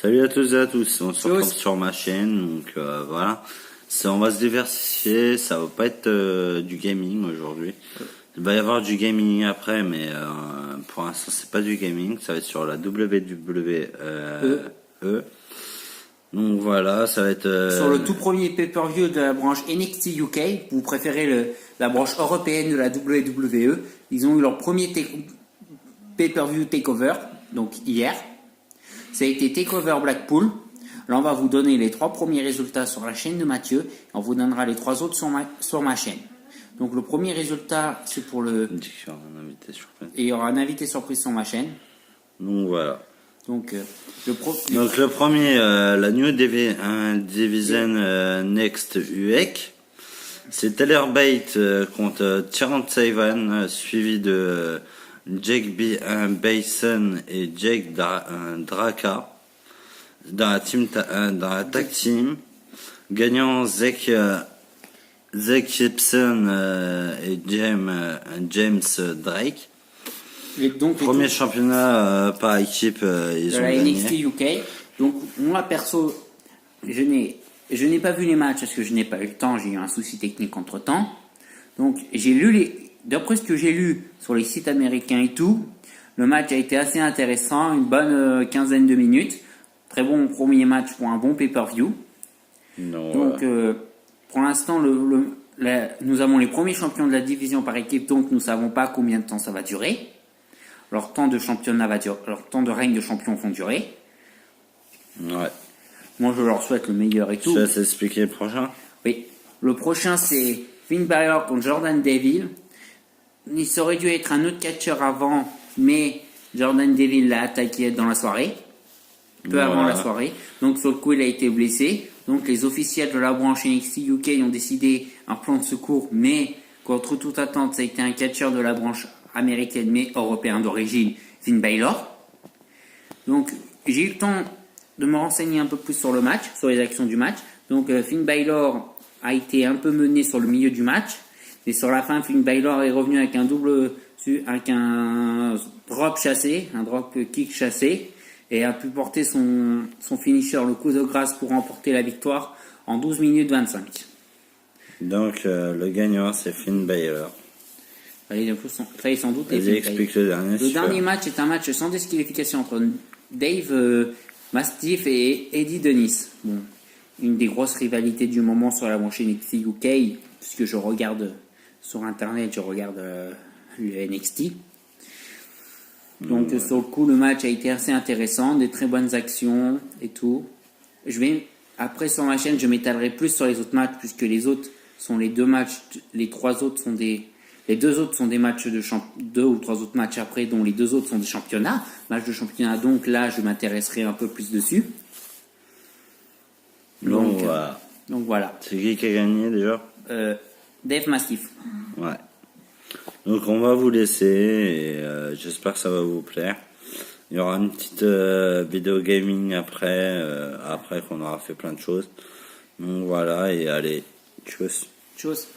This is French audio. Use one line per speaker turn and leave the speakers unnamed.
Salut à tous et à tous, on se retrouve
Tous.
sur ma chaîne, donc voilà. On va se diversifier, ça va pas être du gaming aujourd'hui. Il va y avoir du gaming après, mais pour l'instant c'est pas du gaming, ça va être sur la WWE. Donc voilà, ça va être...
Sur le tout premier pay-per-view de la branche NXT UK, vous préférez la branche européenne de la WWE, ils ont eu leur premier pay-per-view takeover, donc hier. Ça a été Takeover Blackpool. Là, on va vous donner les 3 premiers résultats sur la chaîne de Mathieu, et on vous donnera les 3 autres sur ma chaîne. Donc le premier résultat, c'est pour le... Et il y aura un invité surprise sur ma chaîne.
Donc voilà.
Donc,
le premier, la New Division Next UEC, c'est Tyler Bate contre Tyrant Savan, suivi de Jake Bison et Jake Draka dans la tag team, gagnant Zach Gibson et James Drake. Premier championnat par équipe, ils ont gagné.
NXT UK. Donc moi perso, je n'ai pas vu les matchs parce que je n'ai pas eu le temps, j'ai eu un souci technique entre temps. Donc j'ai lu d'après ce que j'ai lu sur les sites américains et tout, le match a été assez intéressant, une bonne quinzaine de minutes. Très bon premier match pour un bon pay-per-view. Donc pour l'instant, nous avons les premiers champions de la division par équipe, donc nous ne savons pas combien de temps ça va durer. Leur temps de championnat leur temps de règne de champion vont durer.
Ouais.
Moi, je leur souhaite le meilleur et tout.
Tu vas t'expliquer le prochain?
Oui. Le prochain, c'est Finn Balor contre Jordan Deville. Il aurait dû être un autre catcheur avant, mais Jordan Deville l'a attaqué dans la soirée. Peu avant la soirée. Donc, sur le coup, il a été blessé. Donc, les officiels de la branche NXT UK ont décidé un plan de secours, mais contre toute attente, ça a été un catcheur de la branche américaine mais européen d'origine, Finn Balor. Donc j'ai eu le temps de me renseigner un peu plus sur le match, sur les actions du match. Donc Finn Balor a été un peu mené sur le milieu du match, mais sur la fin Finn Balor est revenu avec un drop chassé, un drop kick chassé, et a pu porter son finisher, le coup de grâce, pour remporter la victoire en 12 minutes 25.
Donc le gagnant c'est Finn Balor.
Très sans doute.
Explique le dernier.
Le dernier match est un match sans disqualification entre Dave Mastiff et Eddie Dennis. Bon, une des grosses rivalités du moment sur la branche NXT UK, puisque je regarde sur internet, je regarde le NXT. Donc sur le coup, le match a été assez intéressant, des très bonnes actions et tout. Après sur ma chaîne, je m'étalerai plus sur les autres matchs, puisque les autres sont les 2 matchs, les 3 autres sont les 2 autres sont des matchs de 2 ou 3 autres matchs après, dont les 2 autres sont des championnats. Match de championnat, donc là, je m'intéresserai un peu plus dessus.
Donc
voilà.
C'est qui a gagné déjà?
Dave Mastiff.
Ouais. Donc on va vous laisser et j'espère que ça va vous plaire. Il y aura une petite vidéo gaming après qu'on aura fait plein de choses. Donc voilà, et allez, tchuss.
Tchuss.